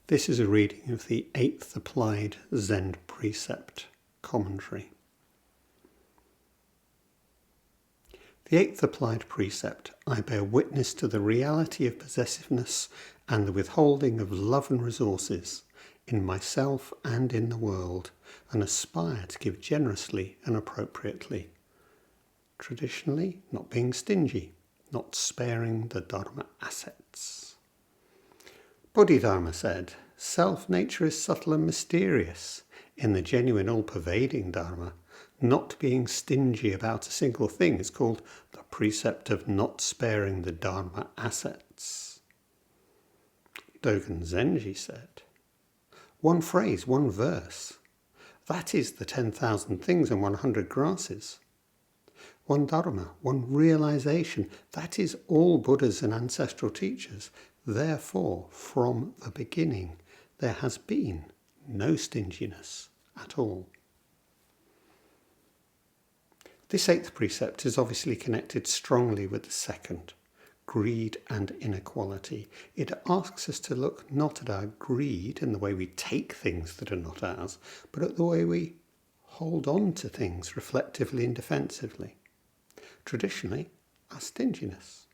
This is a reading of the Eighth Applied Zen Precept commentary. The Eighth Applied Precept: I bear witness to the reality of possessiveness and the withholding of love and resources in myself and in the world, and aspire to give generously and appropriately. Traditionally, not being stingy, not sparing the Dharma assets. Bodhidharma said, self-nature is subtle and mysterious. In the genuine all-pervading Dharma, not being stingy about a single thing is called the precept of not sparing the Dharma assets. Dogen Zenji said, one phrase, one verse, that is the 10,000 things and 100 grasses. One Dharma, one realization, that is all Buddhas and ancestral teachers. Therefore, from the beginning, there has been no stinginess at all. This eighth precept is obviously connected strongly with the second, greed and inequality. It asks us to look not at our greed in the way we take things that are not ours, but at the way we hold on to things reflectively and defensively. Traditionally, our stinginess.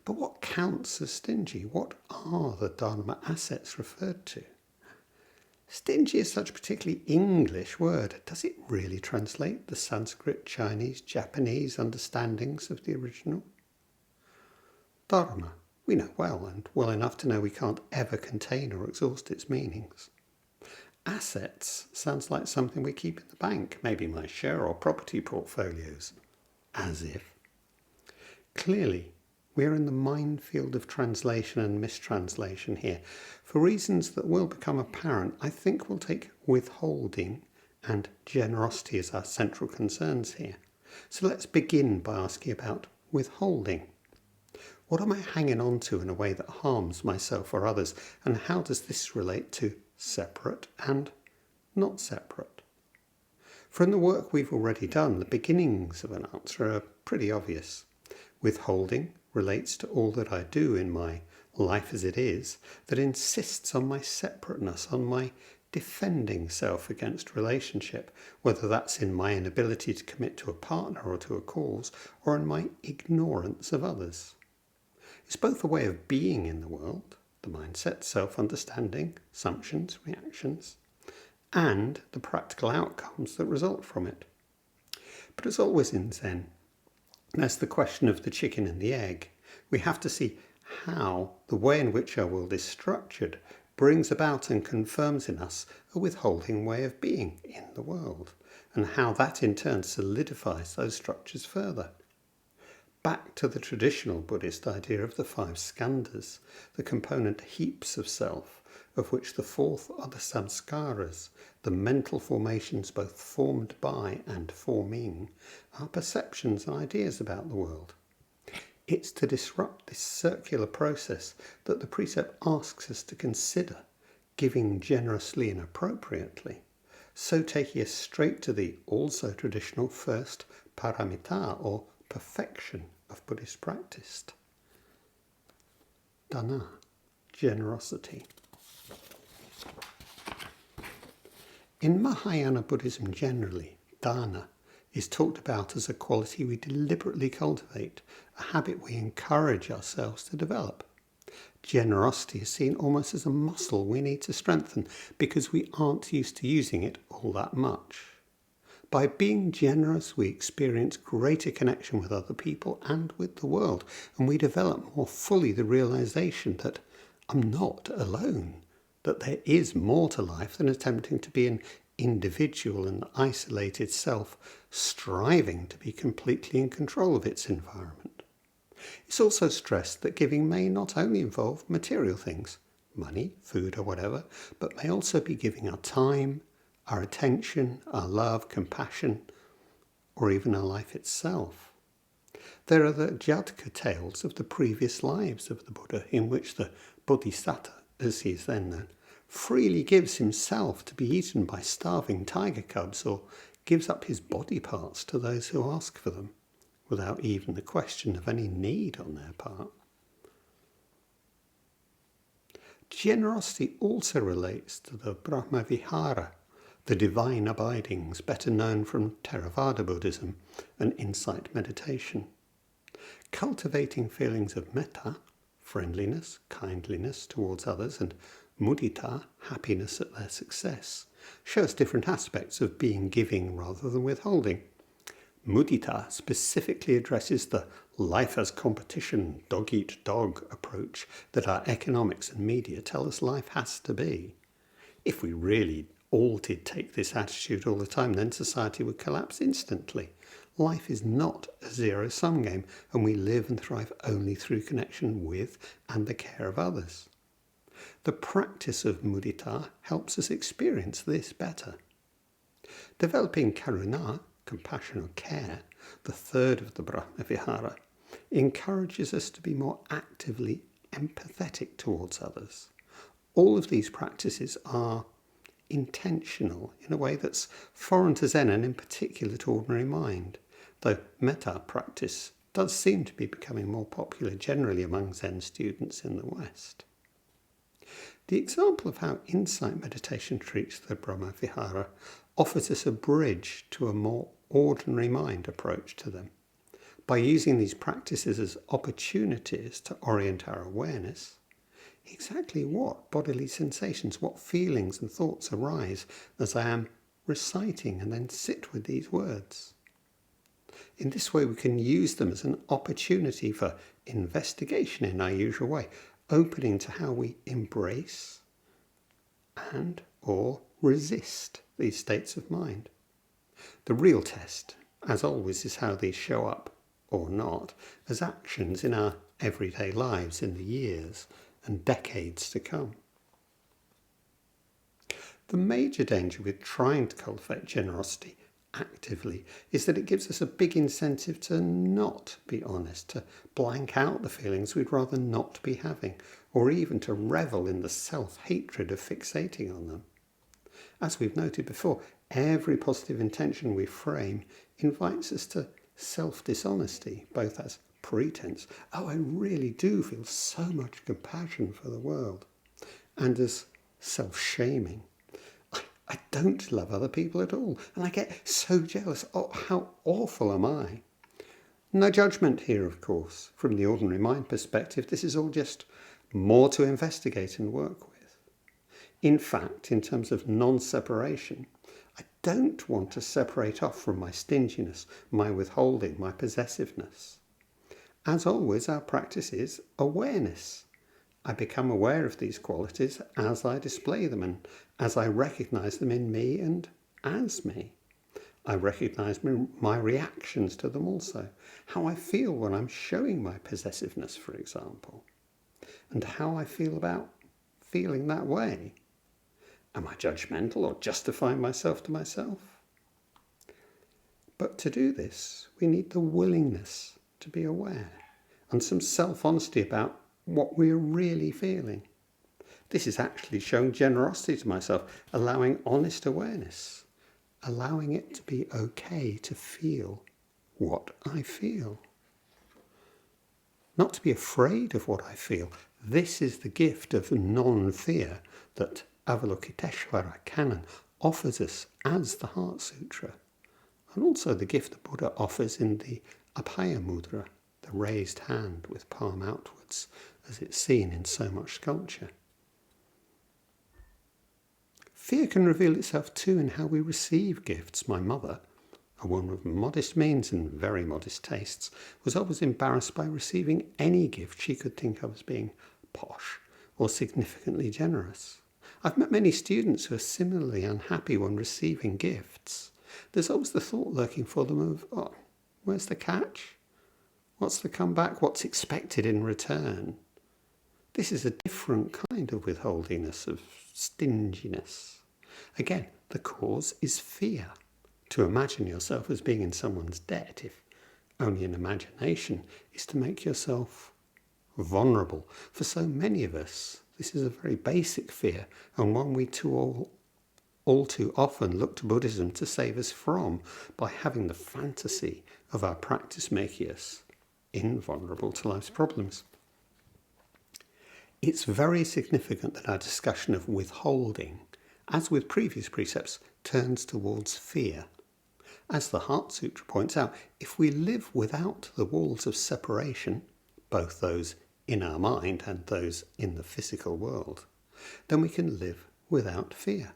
But what counts as stingy? What are the Dharma assets referred to? Stingy is such a particularly English word. Does it really translate the Sanskrit, Chinese, Japanese understandings of the original? Dharma, we know well, and well enough to know we can't ever contain or exhaust its meanings. Assets sounds like something we keep in the bank, maybe my share or property portfolios. As if. Clearly, we are in the minefield of translation and mistranslation here. For reasons that will become apparent, I think we'll take withholding and generosity as our central concerns here. So let's begin by asking about withholding. What am I hanging on to in a way that harms myself or others? And how does this relate to separate and not separate? From the work we've already done, the beginnings of an answer are pretty obvious. Withholding relates to all that I do in my life as it is, that insists on my separateness, on my defending self against relationship, whether that's in my inability to commit to a partner or to a cause, or in my ignorance of others. It's both a way of being in the world, the mindset, self-understanding, assumptions, reactions, and the practical outcomes that result from it. But as always in Zen, there's the question of the chicken and the egg. We have to see how the way in which our world is structured brings about and confirms in us a withholding way of being in the world, and how that in turn solidifies those structures further. Back to the traditional Buddhist idea of the 5 skandhas, the component heaps of self, of which the fourth are the samskaras, the mental formations both formed by and forming our perceptions and ideas about the world. It's to disrupt this circular process that the precept asks us to consider giving generously and appropriately, so taking us straight to the also traditional first paramita, or perfection of Buddhist practice. Dana, generosity. In Mahayana Buddhism generally, dana is talked about as a quality we deliberately cultivate, a habit we encourage ourselves to develop. Generosity is seen almost as a muscle we need to strengthen because we aren't used to using it all that much. By being generous, we experience greater connection with other people and with the world, and we develop more fully the realization that I'm not alone, that there is more to life than attempting to be an individual and isolated self, striving to be completely in control of its environment. It's also stressed that giving may not only involve material things, money, food or whatever, but may also be giving our time, our attention, our love, compassion, or even our life itself. There are the Jataka tales of the previous lives of the Buddha, in which the Bodhisattva, as he is then known, freely gives himself to be eaten by starving tiger cubs, or gives up his body parts to those who ask for them, without even the question of any need on their part. Generosity also relates to the Brahma Vihara, the divine abidings better known from Theravada Buddhism and insight meditation. Cultivating feelings of metta, friendliness, kindliness towards others, and mudita, happiness at their success, shows different aspects of being giving rather than withholding. Mudita specifically addresses the life as competition, dog-eat-dog approach that our economics and media tell us life has to be. If we really all did take this attitude all the time, then society would collapse instantly. Life is not a zero-sum game, and we live and thrive only through connection with and the care of others. The practice of mudita helps us experience this better. Developing karuna, compassion or care, the third of the Brahma Vihara, encourages us to be more actively empathetic towards others. All of these practices are intentional in a way that's foreign to Zen and in particular to ordinary mind, though metta practice does seem to be becoming more popular generally among Zen students in the West. The example of how insight meditation treats the Brahma Vihara offers us a bridge to a more ordinary mind approach to them. By using these practices as opportunities to orient our awareness, exactly what bodily sensations, what feelings and thoughts arise as I am reciting and then sit with these words. In this way we can use them as an opportunity for investigation in our usual way, opening to how we embrace and or resist these states of mind. The real test, as always, is how these show up, or not, as actions in our everyday lives in the years and decades to come. The major danger with trying to cultivate generosity actively is that it gives us a big incentive to not be honest, to blank out the feelings we'd rather not be having, or even to revel in the self-hatred of fixating on them. As we've noted before, every positive intention we frame invites us to self-dishonesty, both as pretense, oh, I really do feel so much compassion for the world, and as self-shaming. I don't love other people at all, and I get so jealous. Oh, how awful am I? No judgment here, of course. From the ordinary mind perspective, this is all just more to investigate and work with. In fact, in terms of non-separation, I don't want to separate off from my stinginess, my withholding, my possessiveness. As always, our practice is awareness. I become aware of these qualities as I display them and as I recognize them in me and as me. I recognize my reactions to them also, how I feel when I'm showing my possessiveness, for example, and how I feel about feeling that way. Am I judgmental or justifying myself to myself? But to do this, we need the willingness to be aware and some self-honesty about what we're really feeling. This is actually showing generosity to myself, allowing honest awareness, allowing it to be okay to feel what I feel. Not to be afraid of what I feel. This is the gift of non-fear that Avalokiteshvara Canon offers us as the Heart Sutra, and also the gift the Buddha offers in the Abhaya Mudra, the raised hand with palm outwards, as it's seen in so much sculpture. Fear can reveal itself too in how we receive gifts. My mother, a woman of modest means and very modest tastes, was always embarrassed by receiving any gift she could think of as being posh or significantly generous. I've met many students who are similarly unhappy when receiving gifts. There's always the thought lurking for them of, oh, where's the catch? What's the comeback? What's expected in return? This is a different kind of withholdingness, of stinginess. Again, the cause is fear. To imagine yourself as being in someone's debt, if only in imagination, is to make yourself vulnerable. For so many of us, this is a very basic fear, and one we all too often look to Buddhism to save us from by having the fantasy of our practice making us invulnerable to life's problems. It's very significant that our discussion of withholding, as with previous precepts, turns towards fear. As the Heart Sutra points out, if we live without the walls of separation, both those in our mind and those in the physical world, then we can live without fear.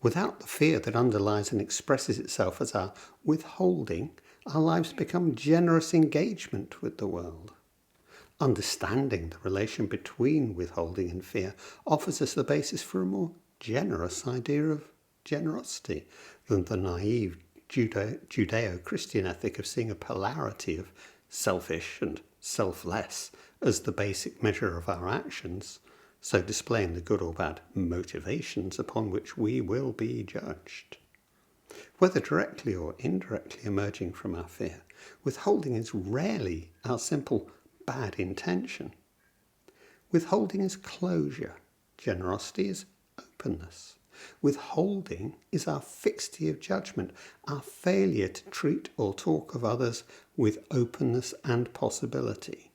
Without the fear that underlies and expresses itself as our withholding, our lives become generous engagement with the world. Understanding the relation between withholding and fear offers us the basis for a more generous idea of generosity than the naive Judeo-Christian ethic of seeing a polarity of selfish and selfless as the basic measure of our actions, so displaying the good or bad motivations upon which we will be judged. Whether directly or indirectly emerging from our fear, withholding is rarely our simple bad intention. Withholding is closure. Generosity is openness. Withholding is our fixity of judgment, our failure to treat or talk of others with openness and possibility.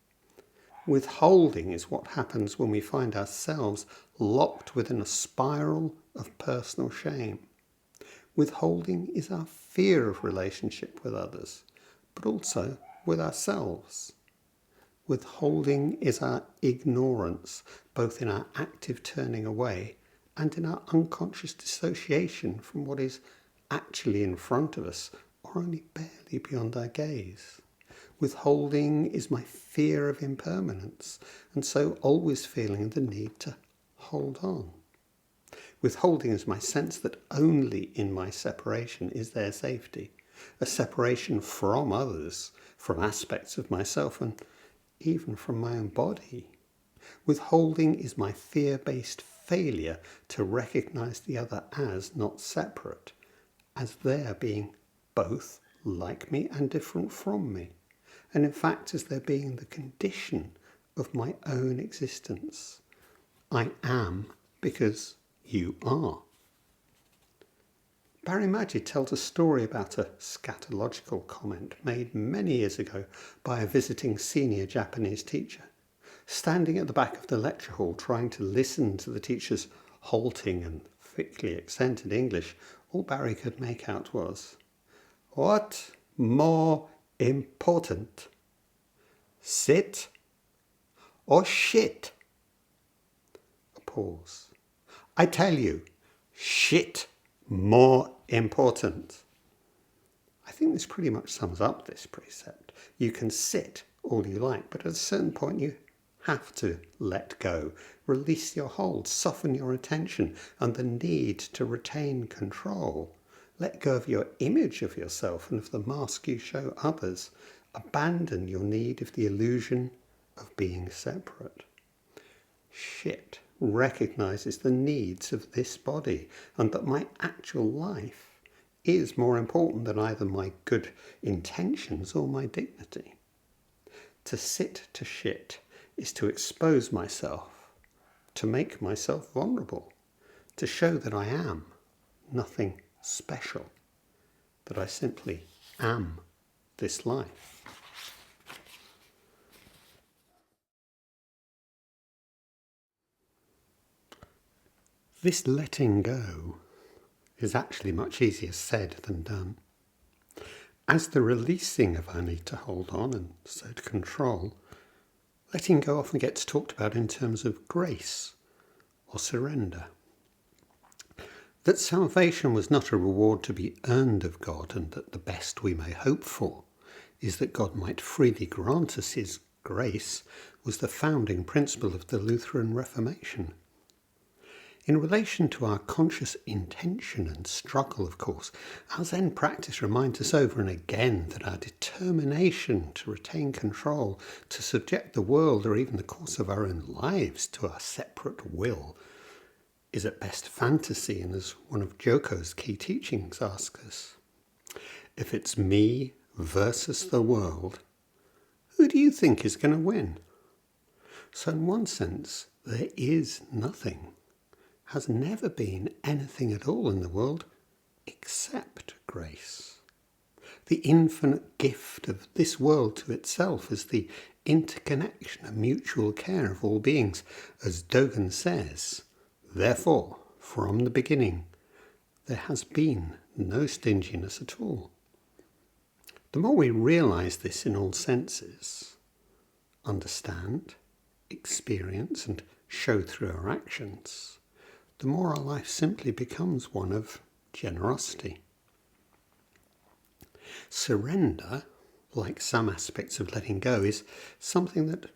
Withholding is what happens when we find ourselves locked within a spiral of personal shame. Withholding is our fear of relationship with others, but also with ourselves. Withholding is our ignorance, both in our active turning away and in our unconscious dissociation from what is actually in front of us or only barely beyond our gaze. Withholding is my fear of impermanence, and so always feeling the need to hold on. Withholding is my sense that only in my separation is there safety, a separation from others, from aspects of myself, and even from my own body. Withholding is my fear-based failure to recognize the other as not separate, as there being both like me and different from me, and in fact as there being the condition of my own existence. I am because you are. Barry Magid tells a story about a scatological comment made many years ago by a visiting senior Japanese teacher. Standing at the back of the lecture hall trying to listen to the teacher's halting and thickly accented English, all Barry could make out was, "What more important? Sit or shit?" A pause. "I tell you, shit more important." I think this pretty much sums up this precept. You can sit all you like, but at a certain point you have to let go, release your hold, soften your attention and the need to retain control. Let go of your image of yourself and of the mask you show others. Abandon your need of the illusion of being separate. Shit recognizes the needs of this body and that my actual life is more important than either my good intentions or my dignity. To sit to shit is to expose myself, to make myself vulnerable, to show that I am nothing special, that I simply am this life. This letting go is actually much easier said than done. As the releasing of our need to hold on and so to control, letting go often gets talked about in terms of grace or surrender. That salvation was not a reward to be earned of God, and that the best we may hope for is that God might freely grant us his grace, was the founding principle of the Lutheran Reformation. In relation to our conscious intention and struggle, of course, our Zen practice reminds us over and again that our determination to retain control, to subject the world or even the course of our own lives to our separate will, is at best fantasy, and as one of Joko's key teachings asks us, if it's me versus the world, who do you think is going to win? So in one sense, there is nothing, has never been anything at all in the world except grace. The infinite gift of this world to itself is the interconnection and mutual care of all beings. As Dogen says, therefore, from the beginning, there has been no stinginess at all. The more we realise this in all senses, understand, experience and show through our actions, the more our life simply becomes one of generosity. Surrender, like some aspects of letting go, is something that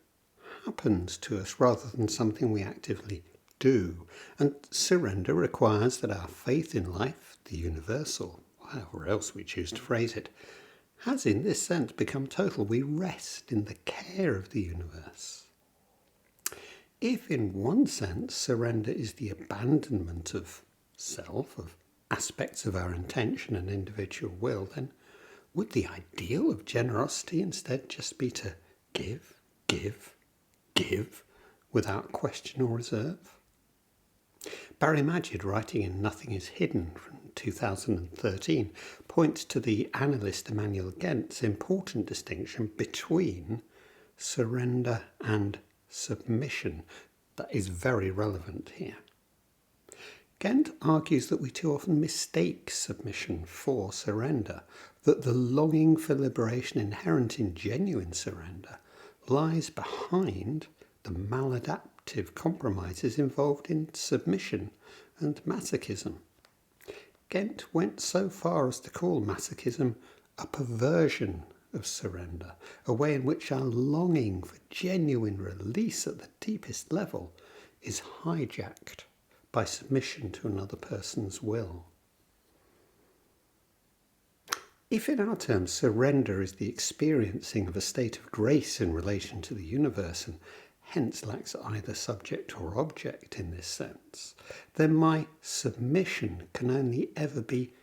happens to us rather than something we actively do. And surrender requires that our faith in life, the universe, or however else we choose to phrase it, has in this sense become total. We rest in the care of the universe. If in one sense surrender is the abandonment of self, of aspects of our intention and individual will, then would the ideal of generosity instead just be to give, give, give, without question or reserve? Barry Magid, writing in Nothing is Hidden from 2013, points to the analyst Emmanuel Gent's important distinction between surrender and submission that is very relevant here. Gent argues that we too often mistake submission for surrender, that the longing for liberation inherent in genuine surrender lies behind the maladaptive compromises involved in submission and masochism. Gent went so far as to call masochism a perversion of surrender, a way in which our longing for genuine release at the deepest level is hijacked by submission to another person's will. If in our terms surrender is the experiencing of a state of grace in relation to the universe and hence lacks either subject or object in this sense, then my submission can only ever be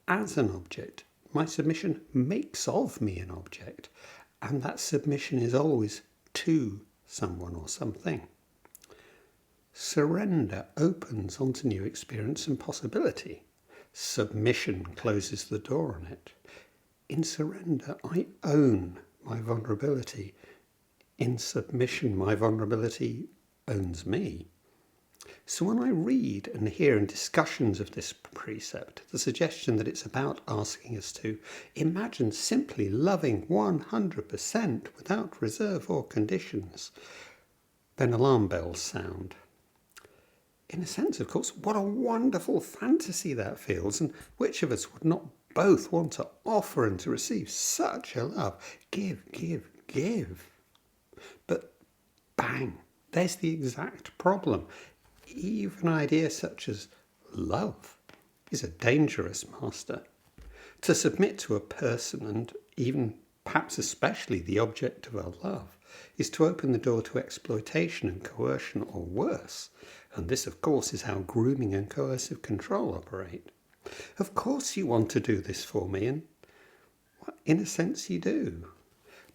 as an object. My submission makes of me an object, and that submission is always to someone or something. Surrender opens onto new experience and possibility. Submission closes the door on it. In surrender, I own my vulnerability. In submission, my vulnerability owns me. So when I read and hear in discussions of this precept the suggestion that it's about asking us to imagine simply loving 100% without reserve or conditions, then alarm bells sound. In a sense, of course, what a wonderful fantasy that feels, and which of us would not both want to offer and to receive such a love? Give, give, give. But bang, there's the exact problem. Even ideas such as love is a dangerous master. To submit to a person, and even perhaps especially the object of our love, is to open the door to exploitation and coercion, or worse. And this, of course, is how grooming and coercive control operate. Of course you want to do this for me, and in a sense you do.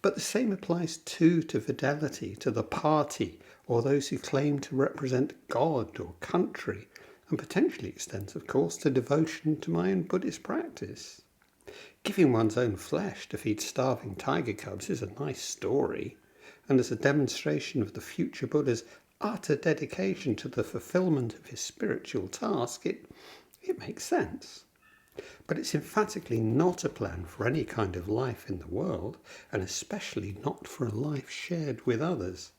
But the same applies too to fidelity, to the party, or those who claim to represent God or country, and potentially extends, of course, to devotion to my own Buddhist practice. Giving one's own flesh to feed starving tiger cubs is a nice story, and as a demonstration of the future Buddha's utter dedication to the fulfillment of his spiritual task, it makes sense. But it's emphatically not a plan for any kind of life in the world, and especially not for a life shared with others.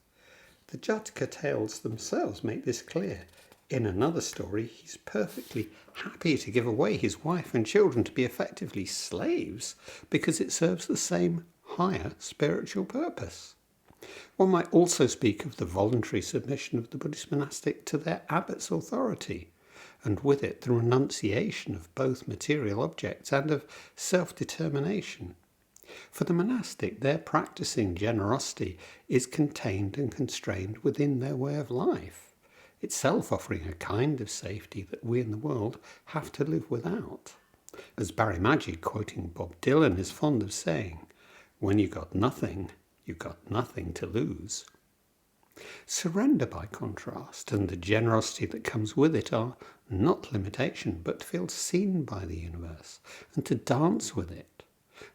The Jataka tales themselves make this clear. In another story, he's perfectly happy to give away his wife and children to be effectively slaves because it serves the same higher spiritual purpose. One might also speak of the voluntary submission of the Buddhist monastic to their abbot's authority, and with it the renunciation of both material objects and of self-determination. For the monastic, their practicing generosity is contained and constrained within their way of life, itself offering a kind of safety that we in the world have to live without. As Barry Magid, quoting Bob Dylan, is fond of saying, "When you got nothing to lose." Surrender, by contrast, and the generosity that comes with it are not limitation, but to feel seen by the universe and to dance with it,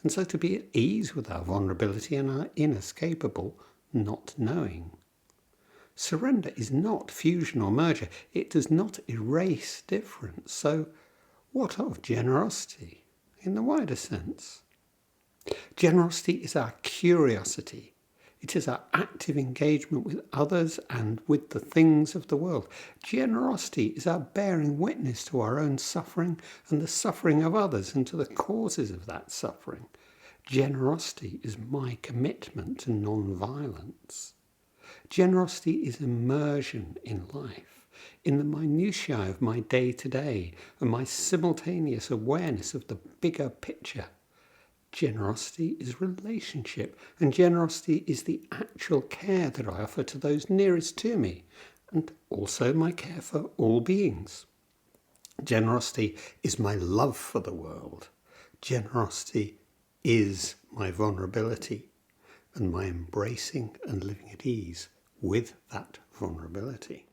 and so to be at ease with our vulnerability and our inescapable not knowing. Surrender is not fusion or merger. It does not erase difference. So what of generosity in the wider sense? Generosity is our curiosity. It is our active engagement with others and with the things of the world. Generosity is our bearing witness to our own suffering and the suffering of others and to the causes of that suffering. Generosity is my commitment to non-violence. Generosity is immersion in life, in the minutiae of my day-to-day and my simultaneous awareness of the bigger picture. Generosity is relationship, and generosity is the actual care that I offer to those nearest to me, and also my care for all beings. Generosity is my love for the world. Generosity is my vulnerability and my embracing and living at ease with that vulnerability.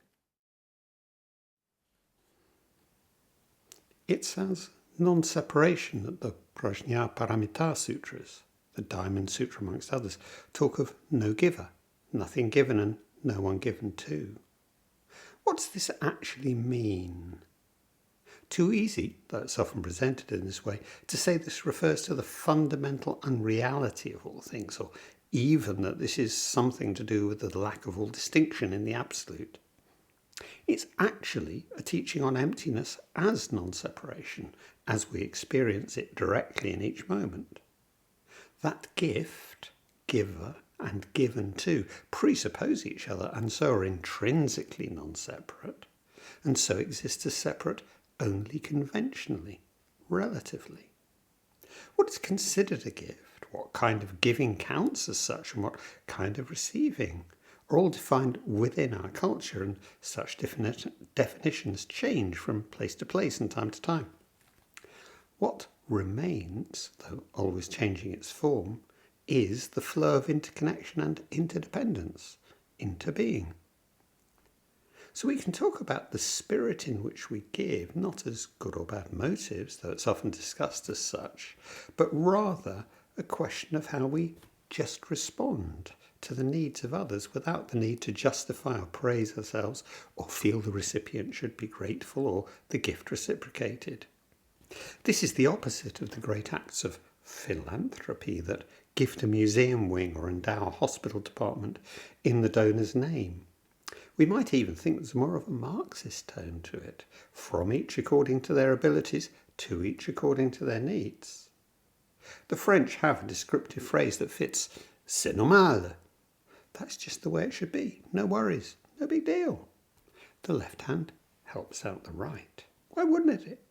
It's as non-separation that the Prajnaparamita Sutras, the Diamond Sutra amongst others, talk of no giver, nothing given and no one given to. What does this actually mean? Too easy, though it's often presented in this way, to say this refers to the fundamental unreality of all things, or even that this is something to do with the lack of all distinction in the absolute. It's actually a teaching on emptiness as non-separation, as we experience it directly in each moment. That gift, giver, and given to presuppose each other and so are intrinsically non-separate, and so exist as separate only conventionally, relatively. What is considered a gift, what kind of giving counts as such, and what kind of receiving, are all defined within our culture, and such definitions change from place to place and time to time. What remains, though always changing its form, is the flow of interconnection and interdependence, interbeing. So we can talk about the spirit in which we give, not as good or bad motives, though it's often discussed as such, but rather a question of how we just respond to the needs of others without the need to justify or praise ourselves or feel the recipient should be grateful or the gift reciprocated. This is the opposite of the great acts of philanthropy that gift a museum wing or endow a hospital department in the donor's name. We might even think there's more of a Marxist tone to it, from each according to their abilities, to each according to their needs. The French have a descriptive phrase that fits, c'est normal. That's just the way it should be. No worries, no big deal. The left hand helps out the right. Why wouldn't it?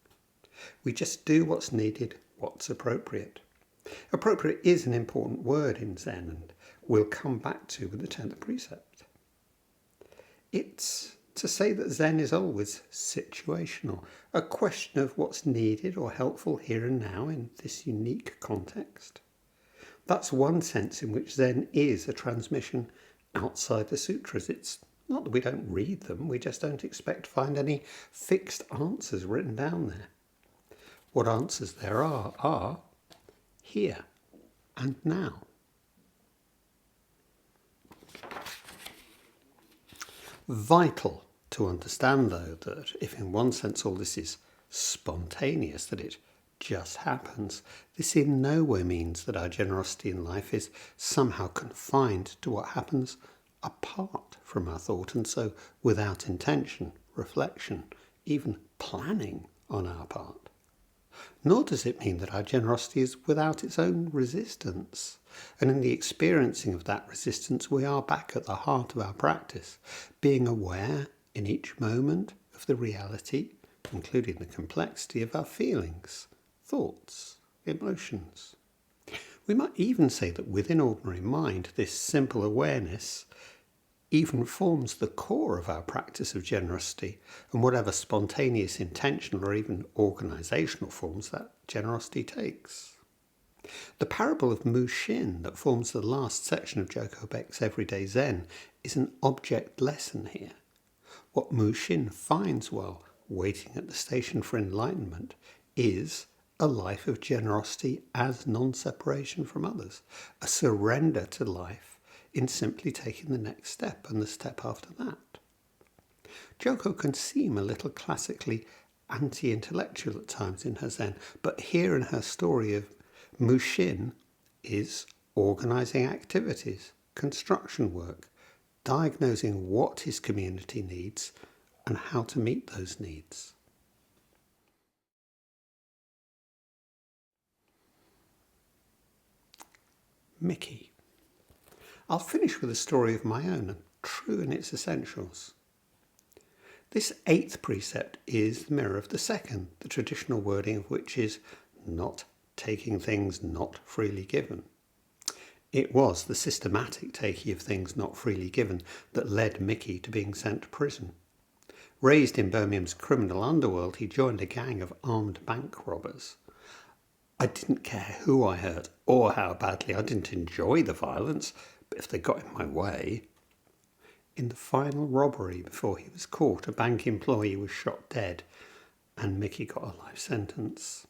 We just do what's needed, what's appropriate. Appropriate is an important word in Zen, and we'll come back to with the 10th precept. It's to say that Zen is always situational, a question of what's needed or helpful here and now in this unique context. That's one sense in which Zen is a transmission outside the sutras. It's not that we don't read them, we just don't expect to find any fixed answers written down there. What answers there are here and now. Vital to understand, though, that if in one sense all this is spontaneous, that it just happens, this in no way means that our generosity in life is somehow confined to what happens apart from our thought, and so without intention, reflection, even planning on our part. Nor does it mean that our generosity is without its own resistance. And in the experiencing of that resistance, we are back at the heart of our practice, being aware in each moment of the reality, including the complexity of our feelings, thoughts, emotions. We might even say that within ordinary mind, this simple awareness even forms the core of our practice of generosity, and whatever spontaneous, intentional, or even organisational forms that generosity takes. The parable of Mushin that forms the last section of Joko Beck's Everyday Zen is an object lesson here. What Mushin finds while waiting at the station for enlightenment is a life of generosity as non-separation from others, a surrender to life in simply taking the next step and the step after that. Joko can seem a little classically anti-intellectual at times in her Zen, but here in her story of Mushin is organising activities, construction work, diagnosing what his community needs and how to meet those needs. Mickey. I'll finish with a story of my own, true in its essentials. This eighth precept is the mirror of the second, the traditional wording of which is not taking things not freely given. It was the systematic taking of things not freely given that led Mickey to being sent to prison. Raised in Birmingham's criminal underworld, he joined a gang of armed bank robbers. I didn't care who I hurt or how badly. I didn't enjoy the violence, but if they got in my way. In the final robbery before he was caught, a bank employee was shot dead and Mickey got a life sentence.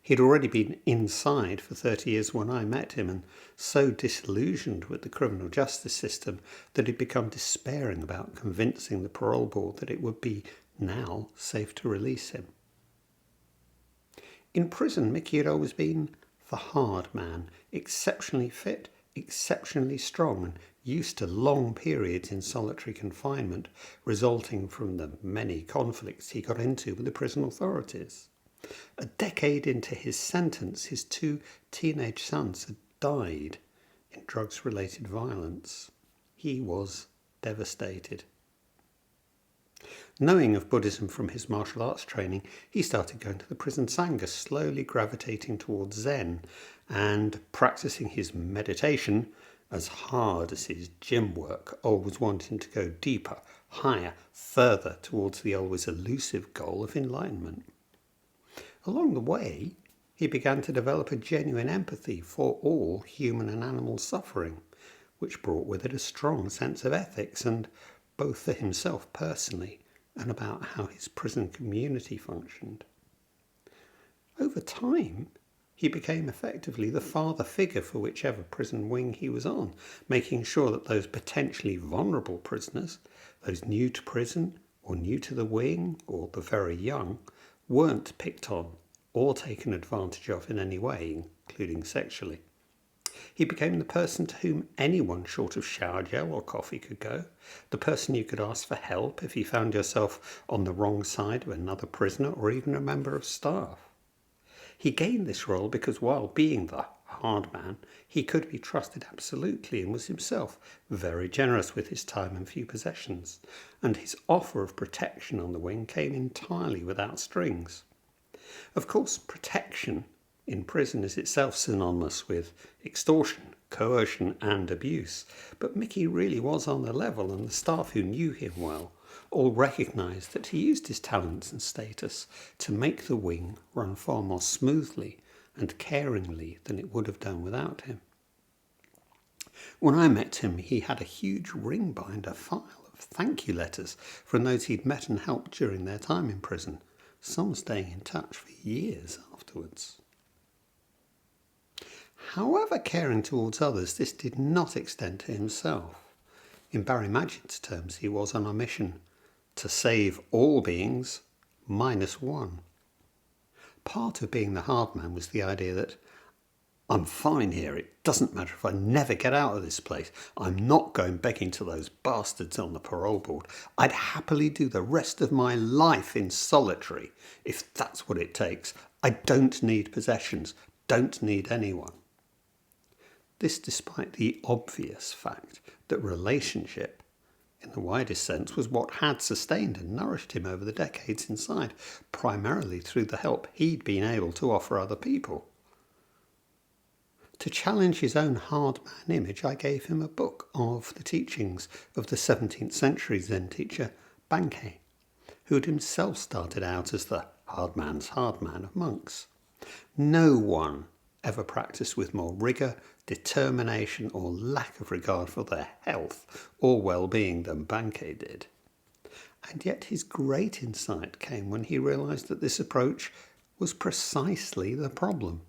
He'd already been inside for 30 years when I met him, and so disillusioned with the criminal justice system that he'd become despairing about convincing the parole board that it would be now safe to release him. In prison, Mickey had always been the hard man, exceptionally fit, exceptionally strong, and used to long periods in solitary confinement resulting from the many conflicts he got into with the prison authorities. A decade into his sentence, his 2 teenage sons had died in drugs-related violence. He was devastated. Knowing of Buddhism from his martial arts training, he started going to the prison Sangha, slowly gravitating towards Zen and practicing his meditation as hard as his gym work, always wanting to go deeper, higher, further towards the always elusive goal of enlightenment. Along the way, he began to develop a genuine empathy for all human and animal suffering, which brought with it a strong sense of ethics, and both for himself personally and about how his prison community functioned. Over time, he became effectively the father figure for whichever prison wing he was on, making sure that those potentially vulnerable prisoners, those new to prison or new to the wing or the very young, weren't picked on or taken advantage of in any way, including sexually. He became the person to whom anyone short of shower gel or coffee could go, the person you could ask for help if you found yourself on the wrong side of another prisoner or even a member of staff. He gained this role because while being the hard man, he could be trusted absolutely and was himself very generous with his time and few possessions, and his offer of protection on the wing came entirely without strings. Of course, protection in prison is itself synonymous with extortion, coercion and abuse, but Mickey really was on the level, and the staff who knew him well all recognised that he used his talents and status to make the wing run far more smoothly and caringly than it would have done without him. When I met him, he had a huge ring binder file of thank you letters from those he'd met and helped during their time in prison, some staying in touch for years afterwards. However caring towards others, this did not extend to himself. In Barry Magid's terms, he was on a mission to save all beings minus one. Part of being the hard man was the idea that I'm fine here, it doesn't matter if I never get out of this place, I'm not going begging to those bastards on the parole board. I'd happily do the rest of my life in solitary if that's what it takes. I don't need possessions, don't need anyone. This despite the obvious fact that relationship, in the widest sense, was what had sustained and nourished him over the decades inside, primarily through the help he'd been able to offer other people. To challenge his own hard man image, I gave him a book of the teachings of the 17th century Zen teacher Bankei, who had himself started out as the hard man's hard man of monks. No one ever practiced with more rigour, determination or lack of regard for their health or well-being than Bankei did. And yet his great insight came when he realised that this approach was precisely the problem,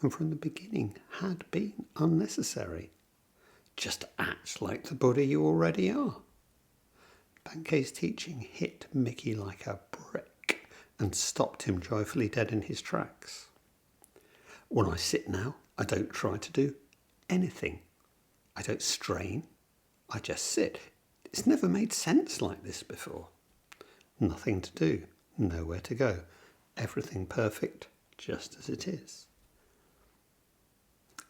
and from the beginning had been unnecessary. Just act like the Buddha you already are. Bankei's teaching hit Mickey like a brick and stopped him joyfully dead in his tracks. When I sit now, I don't try to do anything. I don't strain. I just sit. It's never made sense like this before. Nothing to do, nowhere to go. Everything perfect, just as it is.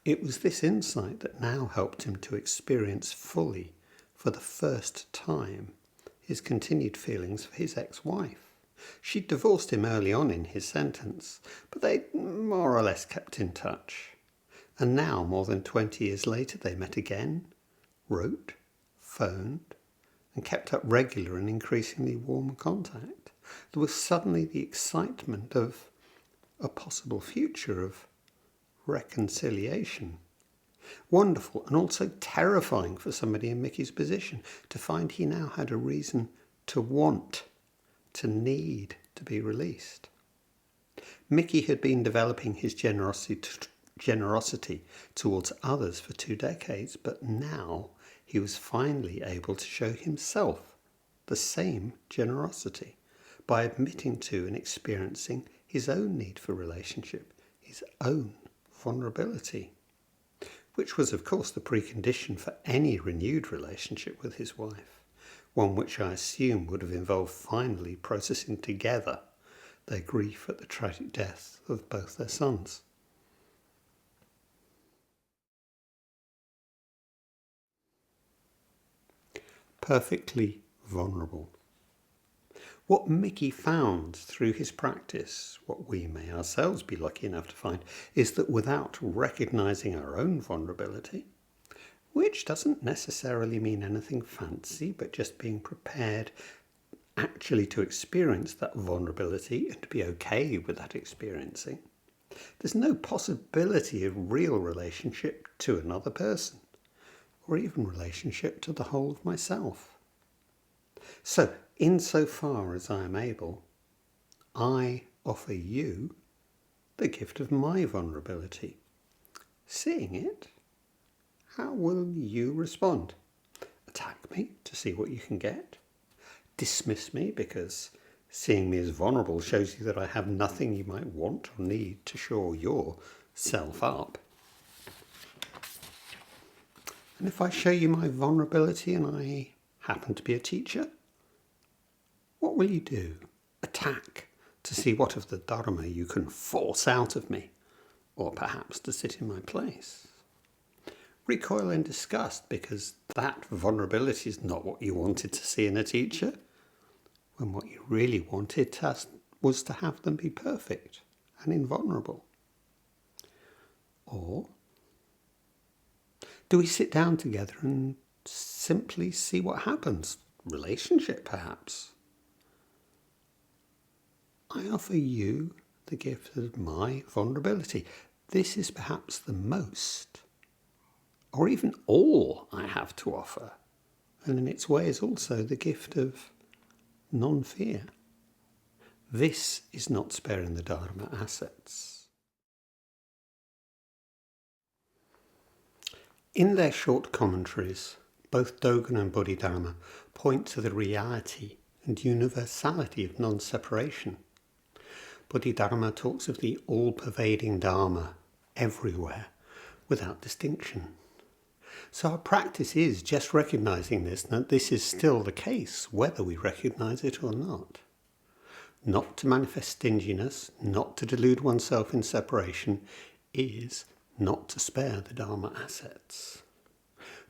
It was this insight that now helped him to experience fully, for the first time, his continued feelings for his ex-wife. She'd divorced him early on in his sentence, but they'd more or less kept in touch. And now, more than 20 years later, they met again, wrote, phoned, and kept up regular and increasingly warm contact. There was suddenly the excitement of a possible future of reconciliation. Wonderful and also terrifying for somebody in Mickey's position to find he now had a reason to want, to need to be released. Mickey had been developing his generosity towards others for 2 decades, but now he was finally able to show himself the same generosity by admitting to and experiencing his own need for relationship, his own vulnerability, which was of course the precondition for any renewed relationship with his wife, one which I assume would have involved finally processing together their grief at the tragic death of both their sons. Perfectly vulnerable. What Mickey found through his practice, what we may ourselves be lucky enough to find, is that without recognizing our own vulnerability, which doesn't necessarily mean anything fancy, but just being prepared actually to experience that vulnerability and to be okay with that experiencing, there's no possibility of real relationship to another person, or even relationship to the whole of myself. So, insofar as I am able, I offer you the gift of my vulnerability. Seeing it, how will you respond? Attack me to see what you can get? Dismiss me because seeing me as vulnerable shows you that I have nothing you might want or need to shore yourself up? And if I show you my vulnerability and I happen to be a teacher, what will you do? Attack to see what of the Dharma you can force out of me, or perhaps to sit in my place. Recoil in disgust because that vulnerability is not what you wanted to see in a teacher, when what you really wanted was to have them be perfect and invulnerable. Or do we sit down together and simply see what happens? Relationship, perhaps. I offer you the gift of my vulnerability. This is perhaps the most, or even all, I have to offer. And in its way is also the gift of non-fear. This is not sparing the Dharma assets. In their short commentaries, both Dogen and Bodhidharma point to the reality and universality of non-separation. Bodhidharma talks of the all-pervading Dharma everywhere, without distinction. So our practice is just recognizing this, and that this is still the case, whether we recognize it or not. Not to manifest stinginess, not to delude oneself in separation, is not to spare the Dharma assets.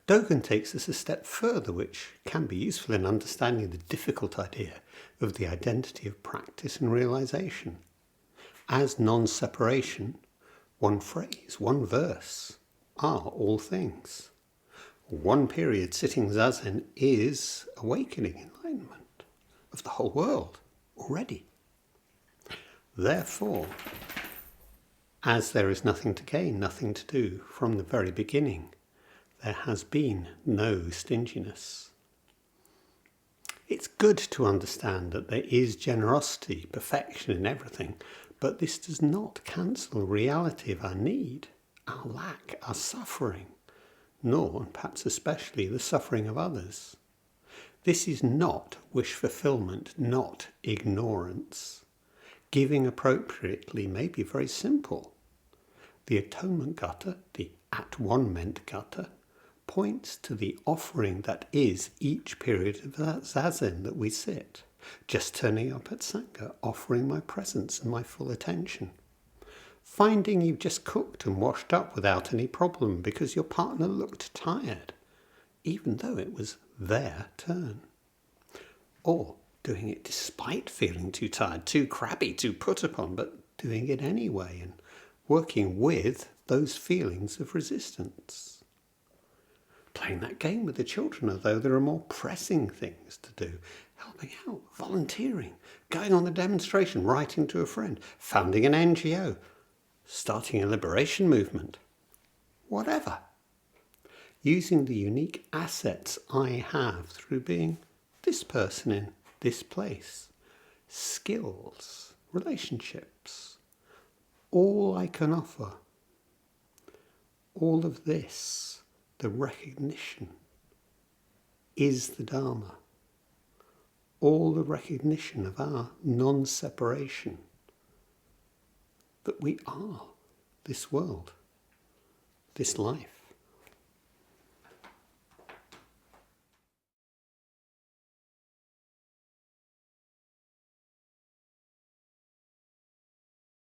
Dogen takes us a step further, which can be useful in understanding the difficult idea of the identity of practice and realization. As non-separation, one phrase, one verse, are all things. One period sitting Zazen is awakening enlightenment of the whole world already. Therefore, as there is nothing to gain, nothing to do from the very beginning, there has been no stinginess. It's good to understand that there is generosity, perfection in everything, but this does not cancel the reality of our need, our lack, our suffering, nor, and perhaps especially, the suffering of others. This is not wish fulfillment, not ignorance. Giving appropriately may be very simple. The atonement gutta, the at-one-ment gutta, points to the offering that is each period of zazen that we sit. Just turning up at Sangha, offering my presence and my full attention. Finding you've just cooked and washed up without any problem because your partner looked tired, even though it was their turn. Or doing it despite feeling too tired, too crabby, too put upon, but doing it anyway and working with those feelings of resistance. Playing that game with the children, although there are more pressing things to do. Helping out, volunteering, going on a demonstration, writing to a friend, founding an NGO, starting a liberation movement. Whatever. Using the unique assets I have through being this person in this place. Skills, relationships, all I can offer. All of this, the recognition, is the Dharma. All the recognition of our non-separation, that we are this world, this life.